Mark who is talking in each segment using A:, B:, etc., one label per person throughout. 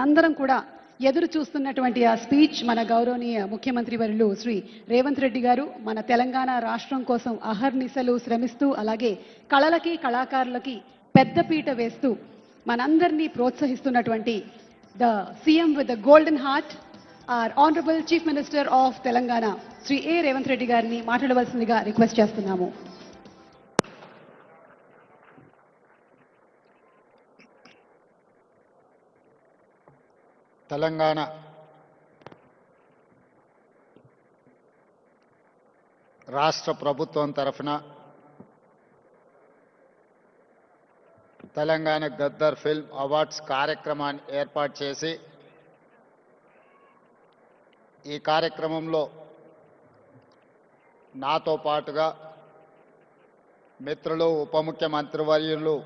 A: అందరం కూడా ఎదురు చూస్తున్నటువంటి ఆ స్పీచ్ మన గౌరవనీయ ముఖ్యమంత్రి వర్యులు శ్రీ రేవంత్ రెడ్డి గారు మన తెలంగాణ రాష్ట్రం కోసం అహర్నిశలు శ్రమిస్తూ అలాగే కళలకి కళాకారులకి పెద్దపీట వేస్తూ మనందరినీ ప్రోత్సహిస్తున్నటువంటి the CM with the golden heart our honourable chief minister of Telangana Shri A Revanth Reddy గారిని మాట్లాడవలసిందిగా రిక్వెస్ట్ చేస్తున్నాము.
B: తెలంగాణ రాష్ట్ర ప్రభుత్వం తరఫున తెలంగాణ గద్దర్ ఫిల్మ్ అవార్డ్స్ కార్యక్రమాన్ని ఏర్పాటు చేసి ఈ కార్యక్రమంలో నాతో పాటుగా మిత్రులు ఉప ముఖ్యమంత్రి వర్యులు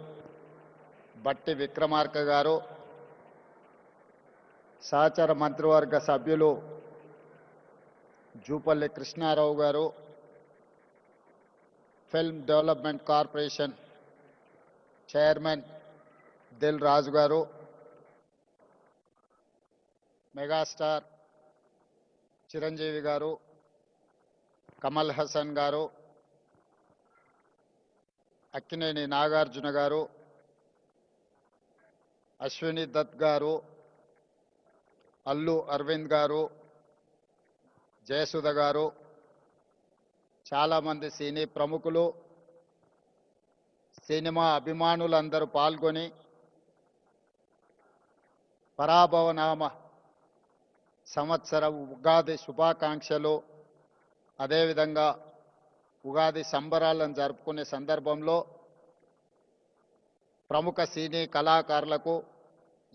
B: బట్టి విక్రమార్క గారు, సహచర మంత్రివర్గ సభ్యులు Jupally Krishna Rao garu, film development corporation chairman Dil Raju garu, megastar Chiranjeevi గారు, కమల్ హసన్ గారు, అక్కినేని నాగార్జున గారు, అశ్విని దత్ గారు, అల్లు అరవింద్ గారు, జయసుధ గారు, చాలామంది సినీ ప్రముఖులు, సినిమా అభిమానులందరూ పాల్గొని పరాభవనామ సంవత్సర ఉగాది శుభాకాంక్షలు, అదేవిధంగా ఉగాది సంబరాలను జరుపుకునే సందర్భంలో ప్రముఖ సినీ కళాకారులకు,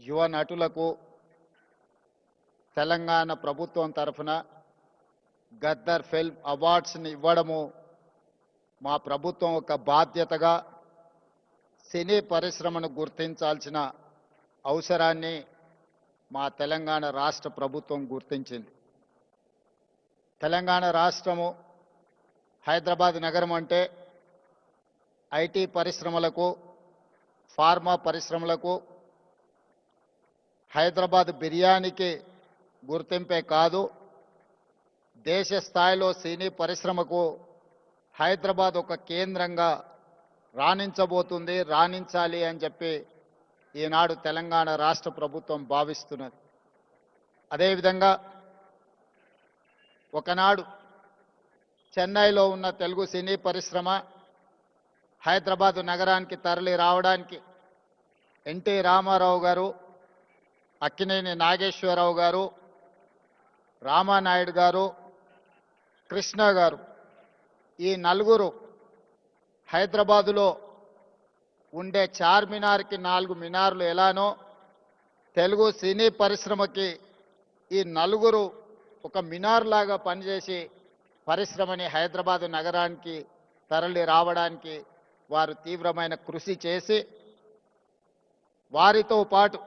B: యువ నటులకు తెలంగాణ ప్రభుత్వం తరఫున గద్దర్ ఫిల్మ్ అవార్డ్స్ని ఇవ్వడము మా ప్రభుత్వం ఒక బాధ్యతగా సినీ పరిశ్రమను గుర్తించాల్సిన అవసరాన్ని మా తెలంగాణ రాష్ట్ర ప్రభుత్వం గుర్తించింది. తెలంగాణ రాష్ట్రము హైదరాబాద్ నగరం అంటే ఐటీ పరిశ్రమలకు, ఫార్మా పరిశ్రమలకు, హైదరాబాద్ బిర్యానీకి గుర్తింపే కాదు, దేశ స్థాయిలో సినీ పరిశ్రమకు హైదరాబాద్ ఒక కేంద్రంగా రాణించబోతుంది, రాణించాలి అని చెప్పి ఈనాడు తెలంగాణ రాష్ట్ర ప్రభుత్వం భావిస్తున్నది. అదేవిధంగా ఒకనాడు చెన్నైలో ఉన్న తెలుగు సినీ పరిశ్రమ హైదరాబాదు నగరానికి తరలి రావడానికి ఎన్టీ రామారావు గారు, అక్కినేని నాగేశ్వరరావు గారు, రామానాయుడు గారు, కృష్ణ గారు, ఈ నలుగురు హైదరాబాదులో ఉండే చార్మినార్కి 4 మినార్లు ఎలానో తెలుగు సినీ పరిశ్రమకి ఈ నలుగురు ఒక మినార్ లాగా పనిచేసి పరిశ్రమని హైదరాబాదు నగరానికి తరలి రావడానికి వారు తీవ్రమైన కృషి చేసి, వారితో పాటు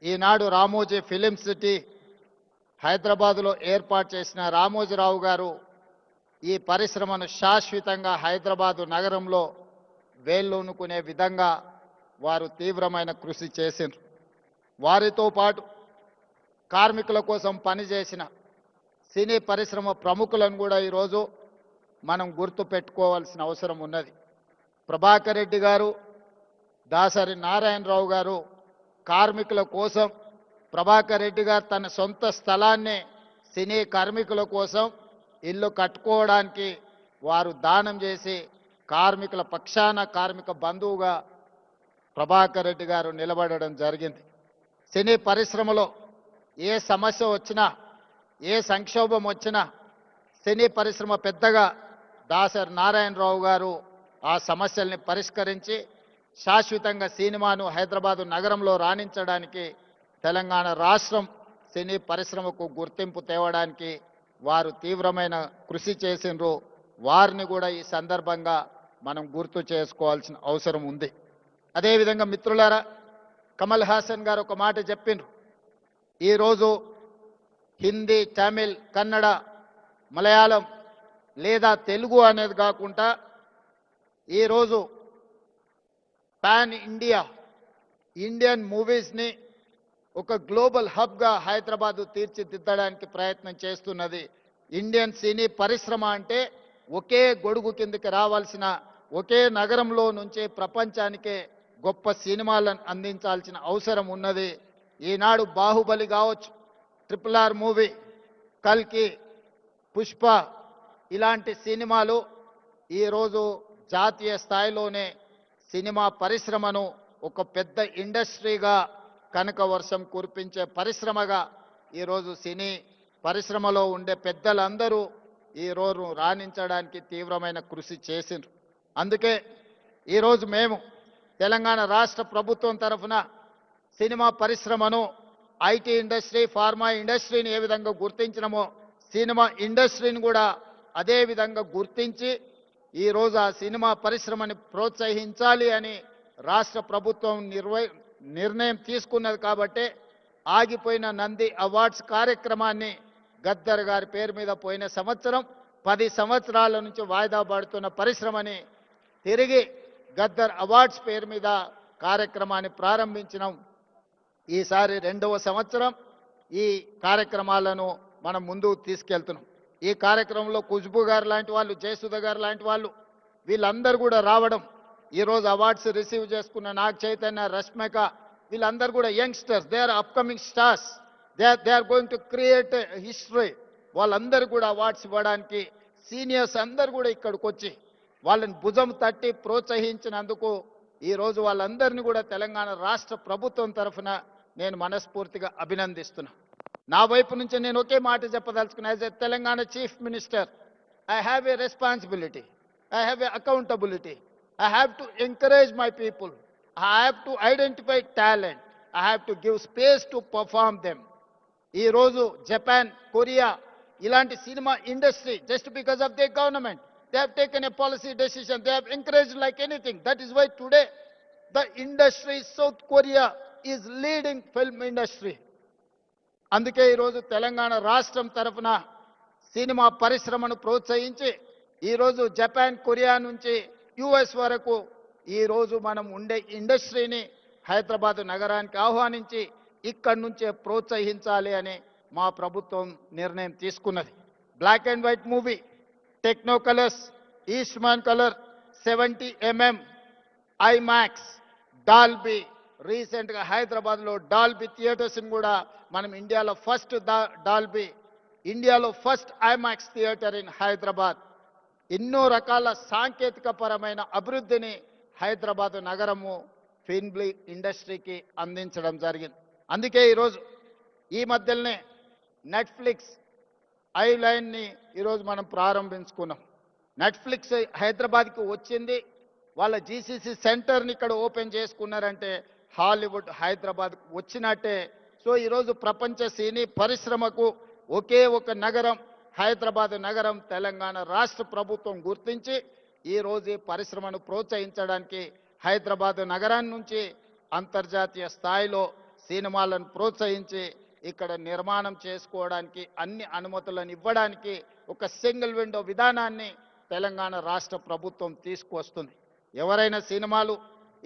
B: ఈనాడు రామోజీ ఫిలిం సిటీ హైదరాబాదులో ఏర్పాటు చేసిన రామోజీరావు గారు ఈ పరిశ్రమను శాశ్వతంగా హైదరాబాదు నగరంలో వేళ్ళూనుకునే విధంగా వారు తీవ్రమైన కృషి చేసిండ్రు. వారితో పాటు కార్మికుల కోసం పనిచేసిన సినీ పరిశ్రమ ప్రముఖులను కూడా ఈరోజు మనం గుర్తు పెట్టుకోవాల్సిన అవసరం ఉన్నది. ప్రభాకర్ రెడ్డి గారు, దాసరి నారాయణరావు గారు కార్మికుల కోసం, ప్రభాకర్ రెడ్డి గారు తన సొంత స్థలాన్ని సినీ కార్మికుల కోసం ఇల్లు కట్టుకోవడానికి వారు దానం చేసి కార్మికుల పక్షాన కార్మిక బంధువుగా ప్రభాకర్ రెడ్డి గారు నిలబడడం జరిగింది. సినీ పరిశ్రమలో ఏ సమస్య వచ్చినా, ఏ సంక్షోభం వచ్చినా సినీ పరిశ్రమ పెద్దగా దాసరి నారాయణరావు గారు ఆ సమస్యల్ని పరిష్కరించి శాశ్వతంగా సినిమాను హైదరాబాదు నగరంలో రాణించడానికి, తెలంగాణ రాష్ట్రం సినీ పరిశ్రమకు గుర్తింపు తేవడానికి వారు తీవ్రమైన కృషి చేసిండ్రు. వారిని కూడా ఈ సందర్భంగా మనం గుర్తు చేసుకోవాల్సిన అవసరం ఉంది. అదేవిధంగా మిత్రులారా, కమల్ హాసన్ గారు ఒక మాట చెప్పిండ్రు. ఈరోజు హిందీ, తమిళ్, కన్నడ, మలయాళం లేదా తెలుగు అనేది కాకుండా ఈరోజు పాన్ ఇండియన్ మూవీస్ని ఒక గ్లోబల్ హబ్గా హైదరాబాదు తీర్చిదిద్దడానికి ప్రయత్నం చేస్తున్నది. ఇండియన్ సినీ పరిశ్రమ అంటే ఒకే గొడుగు కిందకి రావాల్సిన, ఒకే నగరంలో నుంచే ప్రపంచానికే గొప్ప సినిమాలను అందించాల్సిన అవసరం ఉన్నది. ఈనాడు బాహుబలి కావచ్చు, RRR మూవీ, కల్కి, పుష్ప ఇలాంటి సినిమాలు ఈరోజు జాతీయ స్థాయిలోనే సినిమా పరిశ్రమను ఒక పెద్ద ఇండస్ట్రీగా, కనక వర్షం కురిపించే పరిశ్రమగా ఈరోజు సినీ పరిశ్రమలో ఉండే పెద్దలందరూ ఈరోజు రాణించడానికి తీవ్రమైన కృషి చేసిండ్రు. అందుకే ఈరోజు మేము తెలంగాణ రాష్ట్ర ప్రభుత్వం తరఫున సినిమా పరిశ్రమను, ఐటీ ఇండస్ట్రీ, ఫార్మా ఇండస్ట్రీని ఏ విధంగా గుర్తించినమో సినిమా ఇండస్ట్రీని కూడా అదే విధంగా గుర్తించి ఈరోజు ఆ సినిమా పరిశ్రమని ప్రోత్సహించాలి అని రాష్ట్ర ప్రభుత్వం నిర్ణయం తీసుకున్నది. కాబట్టి ఆగిపోయిన నంది అవార్డ్స్ కార్యక్రమాన్ని గద్దర్ గారి పేరు మీద పోయిన సంవత్సరం 10 సంవత్సరాల నుంచి వాయిదా పడుతున్న పరిశ్రమని తిరిగి గద్దర్ అవార్డ్స్ పేరు మీద కార్యక్రమాన్ని ప్రారంభించినాం. ఈసారి 2వ సంవత్సరం ఈ కార్యక్రమాలను మనం ముందుకు తీసుకెళ్తున్నాం. ఈ కార్యక్రమంలో ఖుష్బూ గారు లాంటి వాళ్ళు, జయసుధ గారు లాంటి వాళ్ళు వీళ్ళందరూ కూడా రావడం, ఈరోజు అవార్డ్స్ రిసీవ్ చేసుకున్న నాగ్ చైతన్య, రష్మిక వీళ్ళందరూ కూడా youngsters, they are upcoming stars, they are going to create history. వాళ్ళందరూ కూడా అవార్డ్స్ ఇవ్వడానికి సీనియర్స్ అందరూ కూడా ఇక్కడికి వచ్చి వాళ్ళని భుజం తట్టి ప్రోత్సహించినందుకు ఈరోజు వాళ్ళందరినీ కూడా తెలంగాణ రాష్ట్ర ప్రభుత్వం తరఫున నేను మనస్ఫూర్తిగా అభినందిస్తున్నా. నా వైపు నుంచి నేను ఒకే మాట చెప్పదలుచుకున్నా. As a Telangana chief minister, I have a responsibility, I have a accountability. I have to encourage my people. I have to identify talent. I have to give space to perform them. Ee roju Japan, Korea ilanti cinema industry, just because of their government, they have taken a policy decision. They have encouraged like anything. That is why today the industry, South Korea is leading film industry. అందుకే ఈరోజు తెలంగాణ రాష్ట్రం తరఫున cinema పరిశ్రమను ప్రోత్సహించి ఈరోజు Japan, Korea నుంచి US వరకు ఈరోజు మనం ఉండే ఇండస్ట్రీని హైదరాబాద్ నగరానికి ఆహ్వానించి ఇక్కడి నుంచే ప్రోత్సహించాలి అని మా ప్రభుత్వం నిర్ణయం తీసుకున్నది. Black and white movie, techno colours, Eastman colour, 70mm, IMAX, Dolby, రీసెంట్గా హైదరాబాద్లో డాల్బీ థియేటర్స్ని కూడా మనం ఇండియాలో ఫస్ట్ డాల్బీ, ఇండియాలో first IMAX theatre in Hyderabad. ఎన్నో రకాల సాంకేతిక పరమైన అభివృద్ధిని హైదరాబాద్ నగరము ఫిల్మ్ ఇండస్ట్రీకి అందించడం జరిగింది. అందుకే ఈరోజు ఈ మధ్యలోనే నెట్ఫ్లిక్స్ ఐలైన్ని ఈరోజు మనం ప్రారంభించుకున్నాం. నెట్ఫ్లిక్స్ హైదరాబాద్కి వచ్చింది, వాళ్ళ GCC సెంటర్ని ఇక్కడ ఓపెన్ చేసుకున్నారంటే హాలీవుడ్ హైదరాబాద్కు వచ్చినట్టే. సో ఈరోజు ప్రపంచ సినీ పరిశ్రమకు ఒకే ఒక నగరం హైదరాబాద్ నగరం తెలంగాణ రాష్ట్ర ప్రభుత్వం గుర్తించి ఈరోజు ఈ పరిశ్రమను ప్రోత్సహించడానికి హైదరాబాద్ నగరాన్ని నుంచి అంతర్జాతీయ స్థాయిలో సినిమాలను ప్రోత్సహించి ఇక్కడ నిర్మాణం చేసుకోవడానికి అన్ని అనుమతులను ఇవ్వడానికి ఒక సింగిల్ విండో విధానాన్ని తెలంగాణ రాష్ట్ర ప్రభుత్వం తీసుకువస్తుంది. ఎవరైనా సినిమాలు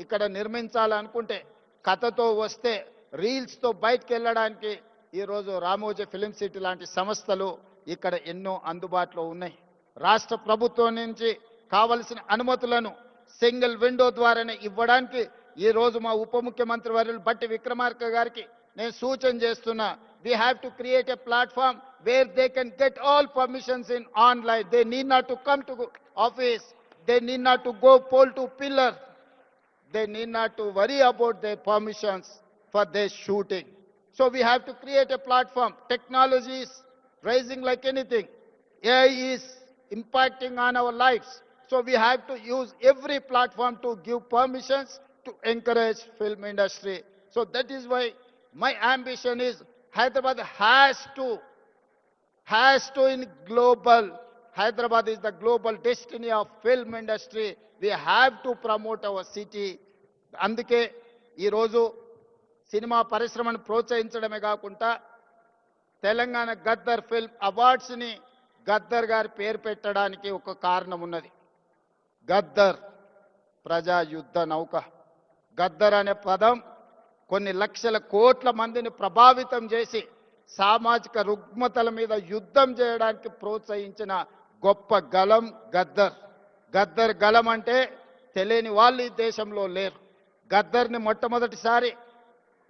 B: ఇక్కడ నిర్మించాలనుకుంటే కథతో వస్తే రీల్స్తో బయటకు వెళ్ళడానికి ఈరోజు రామోజీ ఫిలిం సిటీ లాంటి సంస్థలు ఇక్కడ ఎన్నో అందుబాటులో ఉన్నాయి. రాష్ట్ర ప్రభుత్వం నుంచి కావలసిన అనుమతులను సింగిల్ విండో ద్వారానే ఇవ్వడానికి ఈరోజు మా ఉప ముఖ్యమంత్రి వర్యులు బట్టి విక్రమార్క గారికి నేను సూచన చేస్తున్నా. we have to create a platform where they can get all permissions in online. They need not to come to office, they need not to go pole to pillar, they need not to worry about their permissions for their shooting. So we have to create a platform. Technology is rising like anything. AI is impacting on our lives. So we have to use every platform to give permissions to encourage film industry. So that is why my ambition is Hyderabad has to in global. Hyderabad is the global destiny of film industry. We have to promote our city. అందుకే ఈరోజు cinema పరిశ్రమను ప్రోత్సహించడమే కాకుండా Telangana Gaddar film అవార్డ్స్ని Gaddar గారి పేరు పెట్టడానికి ఒక కారణం ఉన్నది. గద్దర్ ప్రజా యుద్ధ నౌక. గద్దర్ అనే పదం కొన్ని లక్షల కోట్ల మందిని ప్రభావితం చేసి సామాజిక రుగ్మతల మీద యుద్ధం చేయడానికి ప్రోత్సహించిన గొప్ప గలం గద్దర్. గద్దర్ గలం అంటే తెలియని వాళ్ళు ఈ దేశంలో లేరు. గద్దర్ని మొట్టమొదటిసారి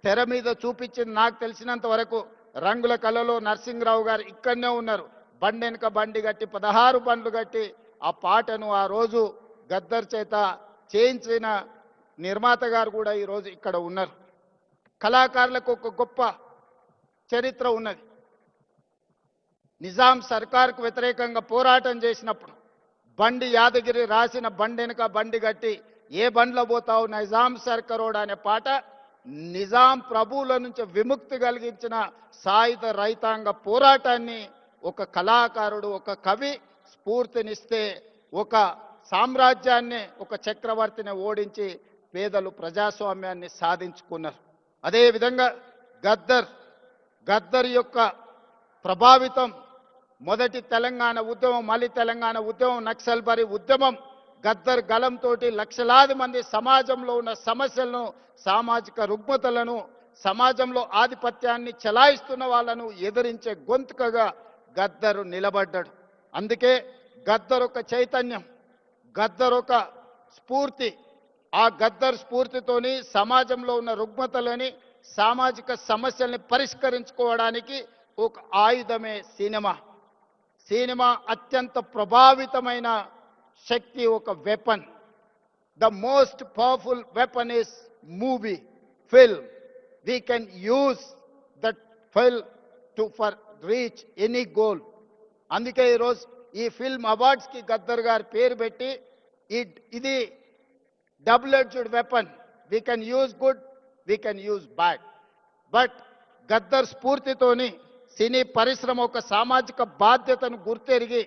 B: తెర మీద చూపించింది నాకు తెలిసినంత వరకు రంగుల కళలో నరసింహరావు గారు ఇక్కడనే ఉన్నారు. బండి వెనుక బండి కట్టి 16 బండ్లు కట్టి ఆ పాటను ఆ రోజు గద్దర్ చేత చేయించిన నిర్మాత గారు కూడా ఈరోజు ఇక్కడ ఉన్నారు. కళాకారులకు ఒక గొప్ప చరిత్ర ఉన్నది. నిజాం సర్కార్కు వ్యతిరేకంగా పోరాటం చేసినప్పుడు బండి యాదగిరి రాసిన బండి వెనుక బండి కట్టి ఏ బండ్లో పోతావు నిజాం సర్కారోడ్ అనే పాట నిజాం ప్రభువుల నుంచి విముక్తి కలిగించిన సాయుధ రైతాంగ పోరాటాన్ని ఒక కళాకారుడు ఒక కవి స్ఫూర్తినిస్తే ఒక సామ్రాజ్యాన్ని ఒక చక్రవర్తిని ఓడించి పేదలు ప్రజాస్వామ్యాన్ని సాధించుకున్నారు. అదేవిధంగా గద్దర్ యొక్క ప్రభావితం మొదటి తెలంగాణ ఉద్యమం, మళ్ళీ తెలంగాణ ఉద్యమం, నక్సల్బరీ ఉద్యమం, గద్దర్ గలంతో లక్షలాది మంది సమాజంలో ఉన్న సమస్యలను, సామాజిక రుగ్మతలను, సమాజంలో ఆధిపత్యాన్ని చెలాయిస్తున్న వాళ్ళను ఎదిరించే గొంతుకగా గద్దరు నిలబడ్డాడు. అందుకే గద్దర్ ఒక చైతన్యం, గద్దర్ ఒక స్ఫూర్తి. ఆ గద్దర్ స్ఫూర్తితోని సమాజంలో ఉన్న రుగ్మతలని, సామాజిక సమస్యల్ని పరిష్కరించుకోవడానికి ఒక ఆయుధమే సినిమా. సినిమా అత్యంత ప్రభావితమైన శక్తి, ఒక weapon. The most powerful weapon is movie, film. We can use that film to for reach any goal. అందుకే ఈరోజు ఈ ఫిల్మ్ అవార్డ్స్కి గద్దర్ గారు పేరు పెట్టి ఇది double edged weapon. We can use good, we can use bad. But Gaddar స్ఫూర్తితోని cine పరిశ్రమ ఒక సామాజిక బాధ్యతను గుర్తెరిగి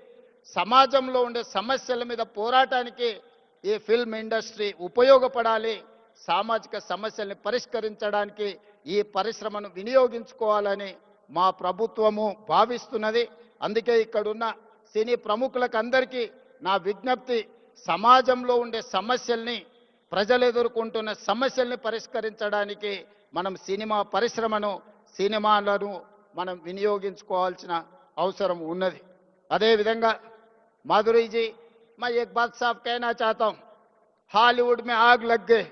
B: సమాజంలో ఉండే సమస్యల మీద పోరాటానికి ఈ ఫిల్మ్ ఇండస్ట్రీ ఉపయోగపడాలి. సామాజిక సమస్యల్ని పరిష్కరించడానికి ఈ పరిశ్రమను వినియోగించుకోవాలని మా ప్రభుత్వము భావిస్తున్నది. అందుకే ఇక్కడున్న సినీ ప్రముఖులకు అందరికీ నా విజ్ఞప్తి, సమాజంలో ఉండే సమస్యల్ని, ప్రజలు ఎదుర్కొంటున్న సమస్యల్ని పరిష్కరించడానికి మనం సినిమా పరిశ్రమను, సినిమాలను మనం వినియోగించుకోవాల్సిన అవసరం ఉన్నది. అదేవిధంగా माधुरी जी, मैं एक बात साफ कहना चाहता हूं, हॉलीवुड में आग लग गए,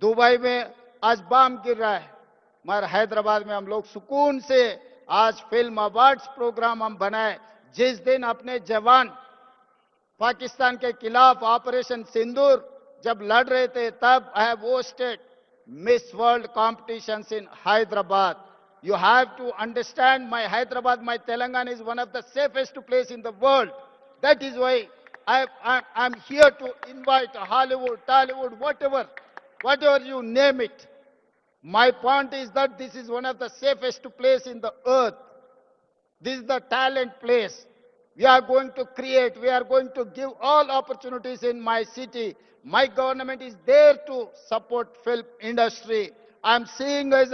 B: दुबई में आज बम गिर रहा है, मगर हैदराबाद में हम लोग सुकून से आज फिल्म अवार्ड्स प्रोग्राम हम बनाए. जिस दिन अपने जवान पाकिस्तान के खिलाफ ऑपरेशन सिंदूर जब लड़ रहे थे, तब I have hosted miss world competitions in Hyderabad. You have to understand, my Hyderabad, my Telangana is one of the safest place in the world. That is why I'm here to invite Hollywood, Tollywood, whatever you name it. My point is that this is one of the safest place in the earth. This is the talent place. We are going to create, we are going to give all opportunities in my city. My government is there to support film industry. I'm seeing as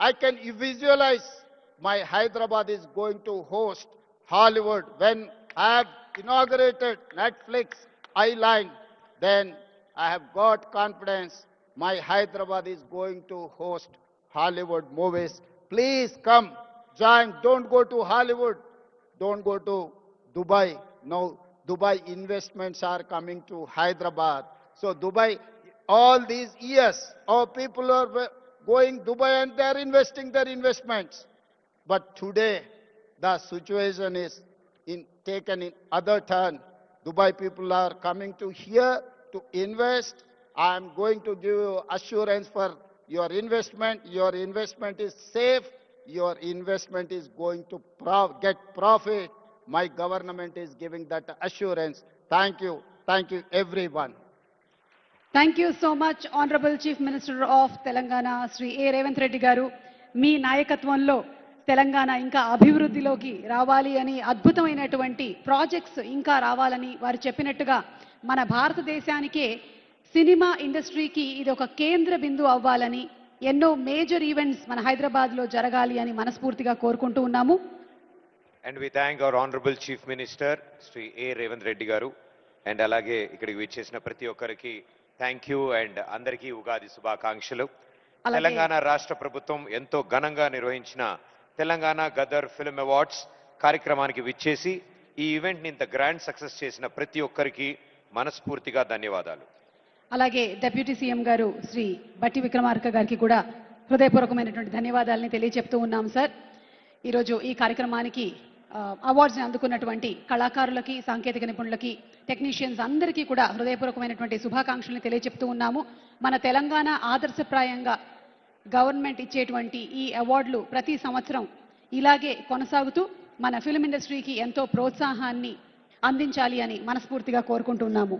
B: I can visualize my Hyderabad is going to host Hollywood. When I have inaugurated Netflix Island, then I have got confidence my Hyderabad is going to host Hollywood movies. Please come, join. Don't go to Hollywood. Don't go to Dubai. No, Dubai investments are coming to Hyderabad. So Dubai, all these years, our people are going Dubai and they are investing their investments. But today, the situation is taken in other turn. Dubai people are coming to here to invest. I am going to give you assurance for your investment. Your investment is safe. Your investment is going to get profit. My government is giving that assurance. Thank you. Thank you, everyone.
A: Thank you so much honourable chief minister of Telangana Shri A Revanth Reddy garu. మీ నాయకత్వంలో తెలంగాణ ఇంకా అభివృద్ధిలోకి రావాలి అని, అద్భుతమైనటువంటి projects ఇంకా రావాలని వారు చెప్పినట్టుగా మన భారతదేశానికే సినిమా ఇండస్ట్రీకి ఇది ఒక కేంద్ర బిందువు అవ్వాలని, ఎన్నో మేజర్ ఈవెంట్స్ మన హైదరాబాద్లో జరగాలి అని మనస్ఫూర్తిగా కోరుకుంటూ ఉన్నాము.
C: And we thank our honorable chief minister Shri A Revanth Reddy గారు, అండ్ అలాగే ఇక్కడికి విచ్చేసిన ప్రతి ఒక్కరికి థ్యాంక్ యూ, అండ్ అందరికీ ఉగాది శుభాకాంక్షలు.
A: అలాగే
C: తెలంగాణ రాష్ట్ర ప్రభుత్వం ఎంతో ఘనంగా నిర్వహించిన తెలంగాణ గదర్ ఫిల్మ్ అవార్డ్స్ కార్యక్రమానికి విచ్చేసి ఈ ఈవెంట్ ని ఇంత గ్రాండ్ సక్సెస్ చేసిన ప్రతి ఒక్కరికి మనస్ఫూర్తిగా ధన్యవాదాలు.
A: అలాగే డిప్యూటీ సీఎం గారు శ్రీ బట్టి విక్రమార్క గారికి కూడా హృదయపూర్వకమైనటువంటి ధన్యవాదాలని తెలియజెప్తూ ఉన్నాం సార్. ఈరోజు ఈ కార్యక్రమానికి అవార్డ్స్ని అందుకున్నటువంటి కళాకారులకి, సాంకేతిక నిపుణులకి, టెక్నీషియన్స్ అందరికీ కూడా హృదయపూర్వకమైనటువంటి శుభాకాంక్షల్ని తెలియజెప్తూ ఉన్నాము. మన తెలంగాణ ఆదర్శప్రాయంగా గవర్నమెంట్ ఇచ్చేటువంటి ఈ అవార్డులు ప్రతి సంవత్సరం ఇలాగే కొనసాగుతూ మన ఫిల్మ్ ఇండస్ట్రీకి ఎంతో ప్రోత్సాహాన్ని అందించాలి అని మనస్ఫూర్తిగా కోరుకుంటున్నాము.